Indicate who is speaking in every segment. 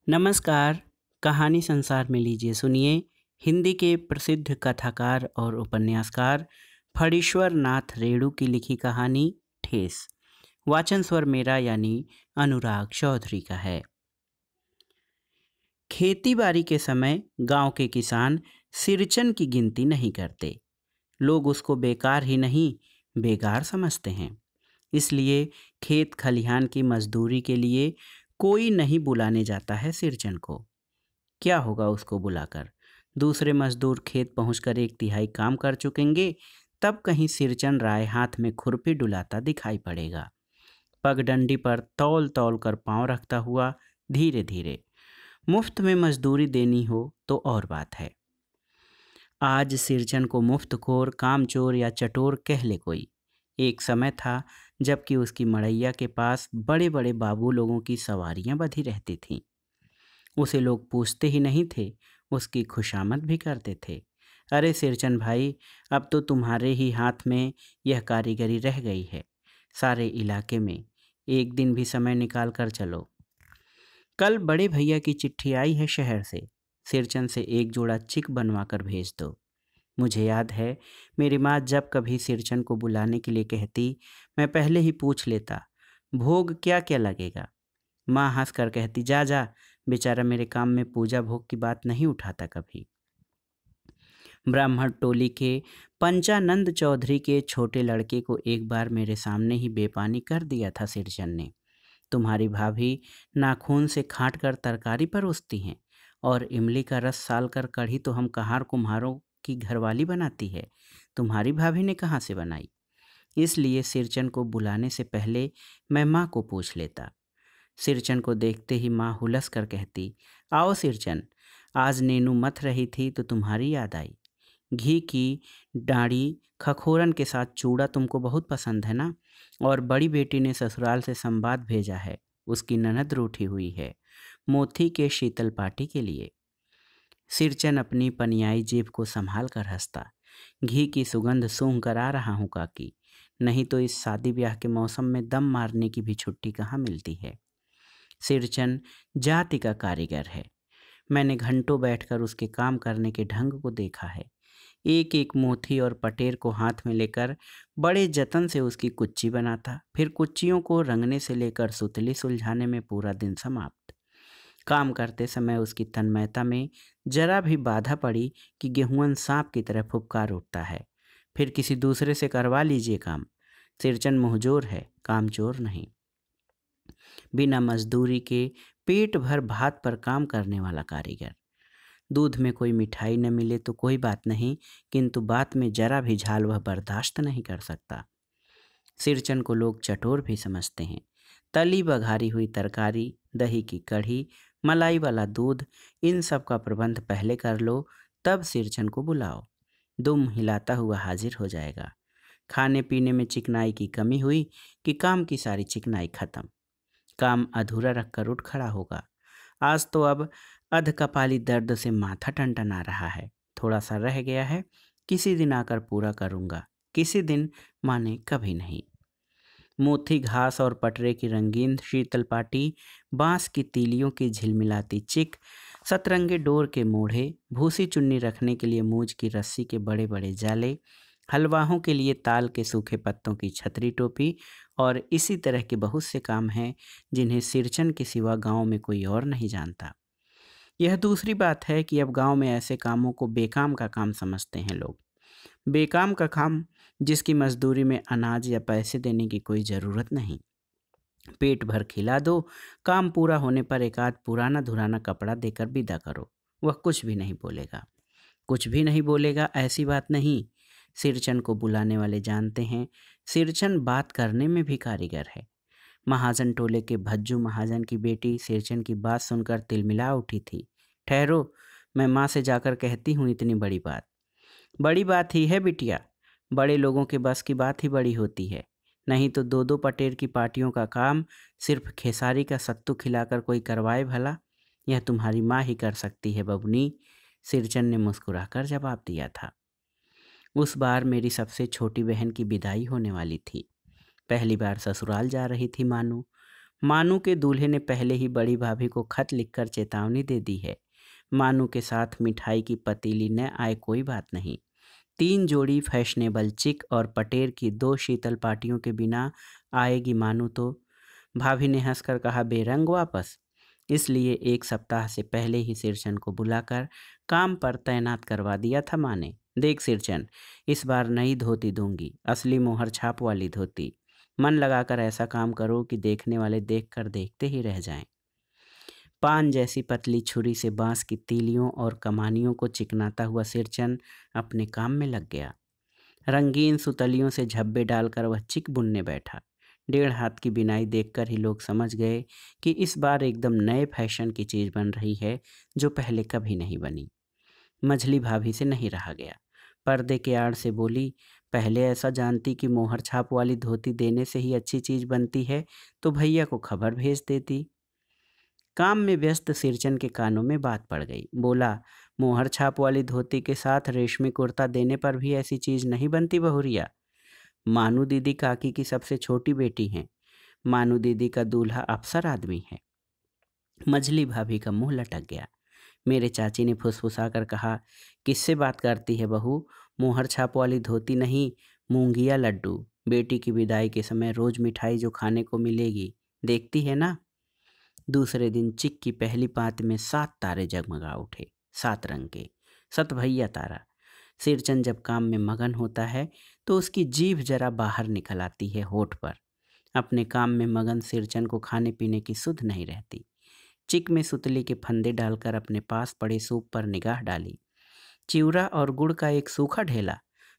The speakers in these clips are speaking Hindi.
Speaker 1: नमस्कार। कहानी संसार में लीजिए सुनिए। हिंदी के प्रसिद्ध कथाकार और उपन्यासकार फणीश्वर नाथ रेणु की लिखी कहानी ठेस। वाचन स्वर मेरा यानी अनुराग चौधरी का है। खेती बाड़ी के समय गांव के किसान सिरचन की गिनती नहीं करते। लोग उसको बेकार ही नहीं बेगार समझते हैं। इसलिए खेत खलिहान की मजदूरी के लिए कोई नहीं बुलाने जाता है सिरचन को। क्या होगा उसको बुलाकर? दूसरे मजदूर खेत पहुंचकर एक तिहाई काम कर चुकेंगे, तब कहीं सिरचन राय हाथ में खुरपी डुलाता दिखाई पड़ेगा, पगडंडी पर तौल तौल कर पांव रखता हुआ धीरे धीरे। मुफ्त में मजदूरी देनी हो तो और बात है। आज सिरचन को मुफ्तखोर, कामचोर या चटोर कह ले कोई। एक समय था जबकि उसकी मड़ैया के पास बड़े बड़े बाबू लोगों की सवारियां बधी रहती थीं। उसे लोग पूछते ही नहीं थे, उसकी खुशामद भी करते थे। अरे सिरचन भाई, अब तो तुम्हारे ही हाथ में यह कारीगरी रह गई है। सारे इलाके में एक दिन भी समय निकाल कर चलो। कल बड़े भैया की चिट्ठी आई है शहर से। सिरचन से एक जोड़ा चिक बनवा कर भेज दो। मुझे याद है, मेरी माँ जब कभी सिरचन को बुलाने के लिए कहती, मैं पहले ही पूछ लेता, भोग क्या क्या लगेगा। माँ हंस कर कहती, जा जा, बेचारा मेरे काम में पूजा भोग की बात नहीं उठाता कभी। ब्राह्मण टोली के पंचानंद चौधरी के छोटे लड़के को एक बार मेरे सामने ही बेपानी कर दिया था सिरचन ने। तुम्हारी भाभी नाखून से खाट कर तरकारी परोसती हैं और इमली का रस साल कर कढ़ी तो हम कहार कुम्हारों की घरवाली बनाती है। तुम्हारी भाभी ने कहाँ से बनाई? इसलिए सिरचन को बुलाने से पहले मैं माँ को पूछ लेता। सिरचन को देखते ही माँ हुलस कर कहती, आओ सिरचन, आज नेनू मथ रही थी तो तुम्हारी याद आई। घी की डाढ़ी खखोरन के साथ चूड़ा तुमको बहुत पसंद है ना। और बड़ी बेटी ने ससुराल से संवाद भेजा है, उसकी ननद रूठी हुई है मोती के शीतल पाटी के लिए। सिरचन अपनी पनियाई जेब को संभाल कर हंसता, घी की सुगंध सूंघ कर आ रहा हूँ काकी, नहीं तो इस शादी ब्याह के मौसम में दम मारने की भी छुट्टी कहाँ मिलती है। सिरचन जाति का कारीगर है। मैंने घंटों बैठकर उसके काम करने के ढंग को देखा है। एक एक मोती और पटेर को हाथ में लेकर बड़े जतन से उसकी कुच्ची बनाता, फिर कुच्चियों को रंगने से लेकर सुतली सुलझाने में पूरा दिन समाप्त। काम करते समय उसकी तन्मयता में जरा भी बाधा पड़ी कि गेहूं सांप की तरह फुफकार उठता है। फिर किसी दूसरे से करवा लीजिए काम। सिरचन मुहजोर है, कामचोर नहीं। बिना मजदूरी के पेट भर भात पर काम करने वाला कारीगर। दूध में कोई मिठाई न मिले तो कोई बात नहीं, किंतु बात में जरा भी झाल वह बर्दाश्त नहीं कर सकता। सिरचन को लोग चटोर भी समझते हैं। तली बघारी हुई तरकारी, दही की कढ़ी, मलाई वाला दूध, इन सब का प्रबंध पहले कर लो, तब सिरचन को बुलाओ। दुम हिलाता हुआ हाजिर हो जाएगा। खाने पीने में चिकनाई की कमी हुई कि काम की सारी चिकनाई खत्म। काम अधूरा रखकर उठ खड़ा होगा। आज तो अब अधकपाली दर्द से माथा टनटना रहा है, थोड़ा सा रह गया है, किसी दिन आकर पूरा करूंगा। किसी दिन माने कभी नहीं। मोथी घास और पटरे की रंगीन शीतल पाटी, बांस की तीलियों की झिलमिलाती चिक, सतरंगे डोर के मोढ़े, भूसी चुन्नी रखने के लिए मूंज की रस्सी के बड़े बड़े जाले, हलवाहों के लिए ताल के सूखे पत्तों की छतरी टोपी, और इसी तरह के बहुत से काम हैं जिन्हें सिरचन के सिवा गांव में कोई और नहीं जानता। यह दूसरी बात है कि अब गांव में ऐसे कामों को बेकाम का काम समझते हैं लोग। बेकाम का काम जिसकी मजदूरी में अनाज या पैसे देने की कोई ज़रूरत नहीं। पेट भर खिला दो, काम पूरा होने पर एक आध पुराना धुराना कपड़ा देकर विदा करो, वह कुछ भी नहीं बोलेगा। कुछ भी नहीं बोलेगा ऐसी बात नहीं। सिरचन को बुलाने वाले जानते हैं, सिरचन बात करने में भी कारीगर है। महाजन टोले के भज्जू महाजन की बेटी सिरचन की बात सुनकर तिलमिला उठी थी। ठहरो, मैं माँ से जाकर कहती हूँ इतनी बड़ी बात। बड़ी बात ही है बिटिया, बड़े लोगों के बस की बात ही बड़ी होती है। नहीं तो दो दो पटेर की पार्टियों का काम सिर्फ खेसारी का सत्तू खिलाकर कोई करवाए भला? यह तुम्हारी माँ ही कर सकती है बबुनी, सिरचन ने मुस्कुराकर जवाब दिया था। उस बार मेरी सबसे छोटी बहन की विदाई होने वाली थी। पहली बार ससुराल जा रही थी मानू। मानू के दूल्हे ने पहले ही बड़ी भाभी को खत लिखकर चेतावनी दे दी है। मानू के साथ मिठाई की पतीली न आए कोई बात नहीं। 3 जोड़ी फैशनेबल चिक और पटेर की 2 शीतल पार्टियों के बिना आएगी मानू तो? भाभी ने हंसकर कहा, बेरंग वापस। इसलिए 1 सप्ताह से पहले ही सिरचन को बुलाकर काम पर तैनात करवा दिया था माँ ने। देख सिरचन, इस बार नई धोती दूंगी, असली मोहर छाप वाली धोती। मन लगाकर ऐसा काम करो कि देखने वाले देखकर देखते ही रह जाएं। पान जैसी पतली छुरी से बांस की तीलियों और कमानियों को चिकनाता हुआ सिरचन अपने काम में लग गया। रंगीन सुतलियों से झब्बे डालकर वह चिक बुनने बैठा। 1.5 हाथ की बिनाई देखकर ही लोग समझ गए कि इस बार एकदम नए फैशन की चीज़ बन रही है, जो पहले कभी नहीं बनी। मझली भाभी से नहीं रहा गया। पर्दे के आड़ से बोली, पहले ऐसा जानती कि मोहर छाप वाली धोती देने से ही अच्छी चीज़ बनती है तो भैया को खबर भेज देती। काम में व्यस्त सिरचन के कानों में बात पड़ गई। बोला, मोहर छाप वाली धोती के साथ रेशमी कुर्ता देने पर भी ऐसी चीज़ नहीं बनती बहुरिया। मानू दीदी काकी की सबसे छोटी बेटी हैं। मानू दीदी का दूल्हा अफसर आदमी है। मझली भाभी का मुंह लटक गया। मेरे चाची ने फुसफुसाकर कहा, किससे बात करती है बहू? मोहर छाप वाली धोती नहीं, मूंगिया लड्डू। बेटी की विदाई के समय रोज मिठाई जो खाने को मिलेगी, देखती है ना। दूसरे दिन चिक की पहली पात में 7 तारे जगमगा उठे, 7 रंग के, 7 भैया तारा। सिरचन जब काम में मगन होता है तो उसकी जीभ जरा बाहर निकल आती है होठ पर। अपने काम में मगन सिरचन को खाने पीने की सुध नहीं रहती। चिक में सुतली के फंदे डालकर अपने पास पड़े सूप पर निगाह डाली। चिवड़ा और गुड़ का एक सूखा ढेला।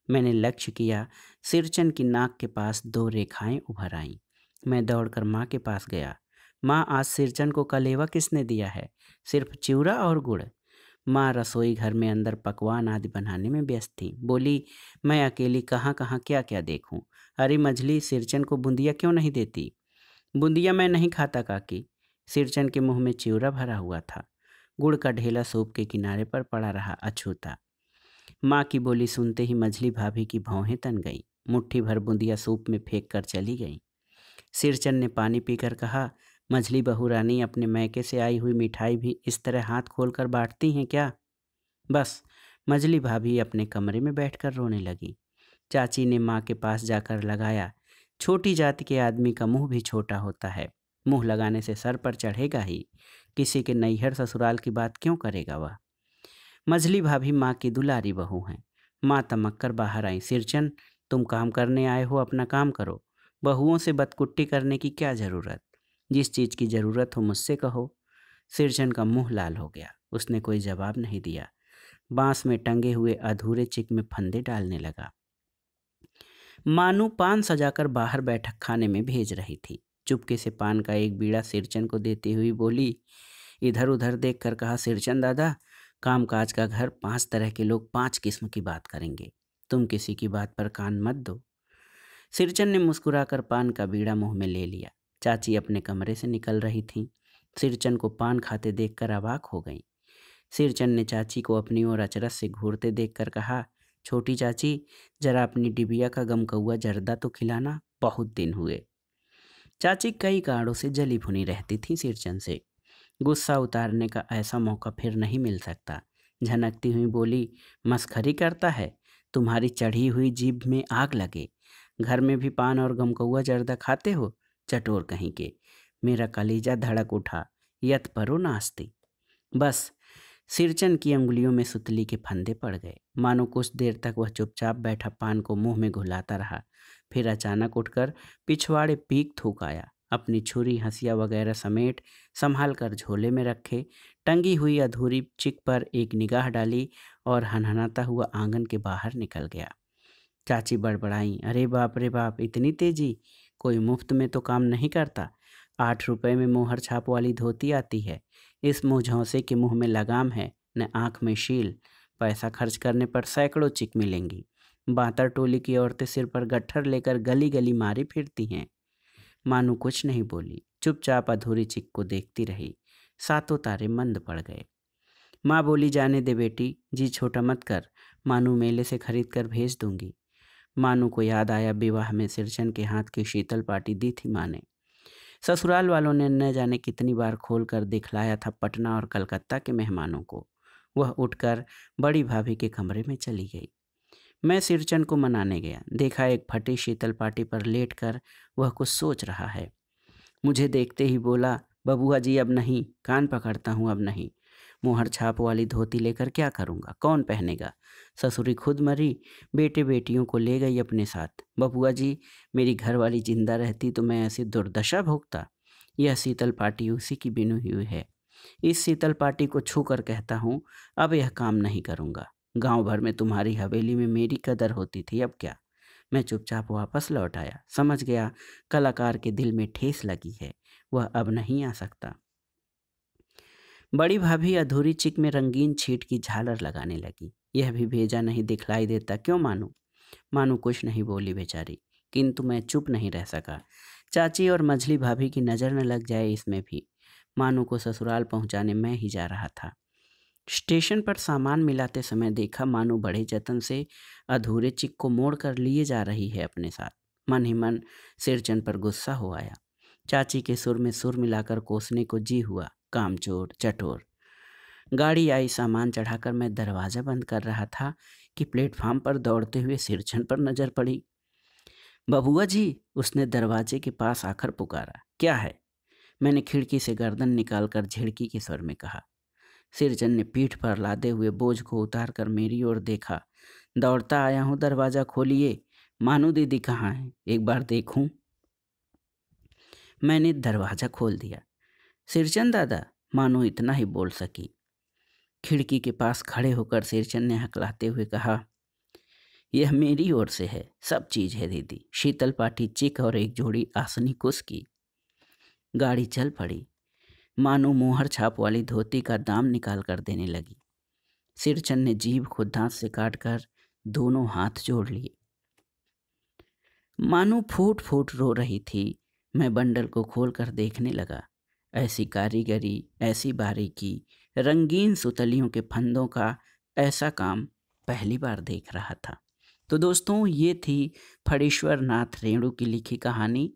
Speaker 1: मैंने लक्ष्य किया, सिरचन की नाक के पास 2 रेखाएं उभर आईं। मैं दौड़कर माँ के पास गया। माँ, आज सिरचन को कलेवा किसने दिया है? सिर्फ चिवड़ा और गुड़। माँ रसोई घर में अंदर पकवान आदि बनाने में व्यस्त थी। बोली, मैं अकेली कहाँ कहाँ क्या क्या देखूं। अरे मझली, सिरचन को बूंदिया क्यों नहीं देती? बूंदिया मैं नहीं खाता काकी। सिरचन के मुंह में चिवड़ा भरा हुआ था। गुड़ का ढेला सूप के किनारे पर पड़ा रहा अछूता। माँ की बोली सुनते ही मझली भाभी की भौहें तन गई। मुट्ठी भर बूंदिया सूप में फेंक कर चली गई। सिरचन ने पानी पीकर कहा, मझली बहू रानी अपने मैके से आई हुई मिठाई भी इस तरह हाथ खोलकर बांटती हैं क्या? बस। मझली भाभी अपने कमरे में बैठकर रोने लगी। चाची ने माँ के पास जाकर लगाया, छोटी जाति के आदमी का मुंह भी छोटा होता है, मुंह लगाने से सर पर चढ़ेगा ही, किसी के नैहर ससुराल की बात क्यों करेगा वह। मझली भाभी माँ की दुलारी बहू हैं। माँ तमक कर बाहर आई। सिरचन, तुम काम करने आए हो, अपना काम करो। बहुओं से बदकुट्टी करने की क्या ज़रूरत? जिस चीज़ की ज़रूरत हो मुझसे कहो। सिरचन का मुंह लाल हो गया। उसने कोई जवाब नहीं दिया। बांस में टंगे हुए अधूरे चिक में फंदे डालने लगा। मानू पान सजाकर बाहर बैठक खाने में भेज रही थी। चुपके से पान का एक बीड़ा सिरचन को देती हुई बोली, इधर उधर देख कर कहा, सिरचन दादा, कामकाज का घर, 5 तरह के लोग 5 किस्म की बात करेंगे, तुम किसी की बात पर कान मत दो। सिरचन ने मुस्कुराकर पान का बीड़ा मुंह में ले लिया। चाची अपने कमरे से निकल रही थीं। सिरचन को पान खाते देखकर अवाक हो गई। सिरचन ने चाची को अपनी ओर अचरज से घूरते देखकर कहा, छोटी चाची, जरा अपनी डिबिया का गमकौआ जर्दा तो खिलाना, बहुत दिन हुए। चाची कई कारणों से जली भुनी रहती थी सिरचन से। गुस्सा उतारने का ऐसा मौका फिर नहीं मिल सकता। झनकती हुई बोली, मस्खरी करता है, तुम्हारी चढ़ी हुई जीभ में आग लगे। घर में भी पान और गमकौआ जर्दा खाते हो, चटोर कहीं के। मेरा कलेजा धड़क उठा। यत परो नास्ती। बस। सिरचन की अंगुलियों में सुतली के फंदे पड़ गए। मानो कुछ देर तक वह चुपचाप बैठा पान को मुंह में घुलाता रहा। फिर अचानक उठकर पिछवाड़े पीक थूक आया। अपनी छुरी, हंसिया वगैरह समेट संभाल कर झोले में रखे, टंगी हुई अधूरी चिक पर एक निगाह डाली और हनहनाता हुआ आंगन के बाहर निकल गया। चाची बड़बड़ाई, अरे बाप रे बाप, इतनी तेजी! कोई मुफ्त में तो काम नहीं करता। 8 रुपए में मोहर छाप वाली धोती आती है। इस मुँहझौसे के मुंह में लगाम है, न आँख में शील। पैसा खर्च करने पर सैकड़ों चिक मिलेंगी। बातर टोली की औरतें सिर पर गट्ठर लेकर गली गली मारी फिरती हैं। मानू कुछ नहीं बोली, चुपचाप अधूरी चिक को देखती रही। 7 तारे मंद पड़ गए। माँ बोली, जाने दे बेटी, जी छोटा मत कर, मानू मेले से खरीद कर भेज दूंगी। मानू को याद आया, विवाह में सिरचन के हाथ की शीतल पाटी दी थी माँ ने। ससुराल वालों ने न जाने कितनी बार खोल कर दिखलाया था पटना और कलकत्ता के मेहमानों को। वह उठकर बड़ी भाभी के कमरे में चली गई। मैं सिरचन को मनाने गया। देखा एक फटी शीतल पाटी पर लेटकर वह कुछ सोच रहा है। मुझे देखते ही बोला, बबुआ जी अब नहीं, कान पकड़ता हूँ अब नहीं। मोहर छाप वाली धोती लेकर क्या करूँगा, कौन पहनेगा? ससुरी खुद मरी, बेटे बेटियों को ले गई अपने साथ। बबुआ जी, मेरी घरवाली जिंदा रहती तो मैं ऐसी दुर्दशा भोगता। यह शीतल पाटी उसी की बिनी हुई है। इस शीतल पाटी को छू कर कहता हूँ, अब यह काम नहीं करूँगा। गांव भर में तुम्हारी हवेली में मेरी कदर होती थी, अब क्या? मैं चुपचाप वापस लौट आया। समझ गया कलाकार के दिल में ठेस लगी है, वह अब नहीं आ सकता। बड़ी भाभी अधूरी चिक में रंगीन छीट की झालर लगाने लगी। यह भी भेजा नहीं दिखलाई देता, क्यों मानू? मानू कुछ नहीं बोली बेचारी, किंतु मैं चुप नहीं रह सका। चाची और मझली भाभी की नज़र न लग जाए इसमें भी। मानू को ससुराल पहुंचाने मैं ही जा रहा था। स्टेशन पर सामान मिलाते समय देखा मानू बड़े जतन से अधूरे चिक को मोड़ कर लिए जा रही है अपने साथ। मन ही मन सिरचन पर गुस्सा हो आया। चाची के सुर में सुर मिलाकर कोसने को जी हुआ, कामचोर चटोर। गाड़ी आई, सामान चढ़ाकर मैं दरवाज़ा बंद कर रहा था कि प्लेटफार्म पर दौड़ते हुए सिरचन पर नजर पड़ी। बबुआ जी, उसने दरवाजे के पास आकर पुकारा। क्या है? मैंने खिड़की से गर्दन निकालकर झिड़की के स्वर में कहा। सिरचन ने पीठ पर लादे हुए बोझ को उतारकर मेरी ओर देखा। दौड़ता आया हूँ, दरवाज़ा खोलिए। मानू दीदी कहाँ है, एक बार देखूं। मैंने दरवाज़ा खोल दिया। सिरचन दादा, मानो इतना ही बोल सकी। खिड़की के पास खड़े होकर सिरचन ने हकलाते हुए कहा, यह मेरी ओर से है, सब चीज़ है दीदी, शीतल पाटी चिक और एक जोड़ी आसनी कुस की। गाड़ी चल पड़ी। मानो मोहर छाप वाली धोती का दाम निकाल कर देने लगी। सिरचन ने जीभ को दांत से काटकर दोनों हाथ जोड़ लिए। मानो फूट फूट रो रही थी। मैं बंडल को खोलकर देखने लगा। ऐसी कारीगरी, ऐसी बारीकी, रंगीन सुतलियों के फंदों का ऐसा काम पहली बार देख रहा था। तो दोस्तों, ये थी फणीश्वर नाथ रेणु की लिखी कहानी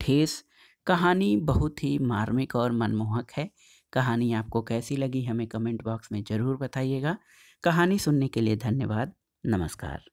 Speaker 1: ठेस। कहानी बहुत ही मार्मिक और मनमोहक है। कहानी आपको कैसी लगी हमें कमेंट बॉक्स में ज़रूर बताइएगा। कहानी सुनने के लिए धन्यवाद। नमस्कार।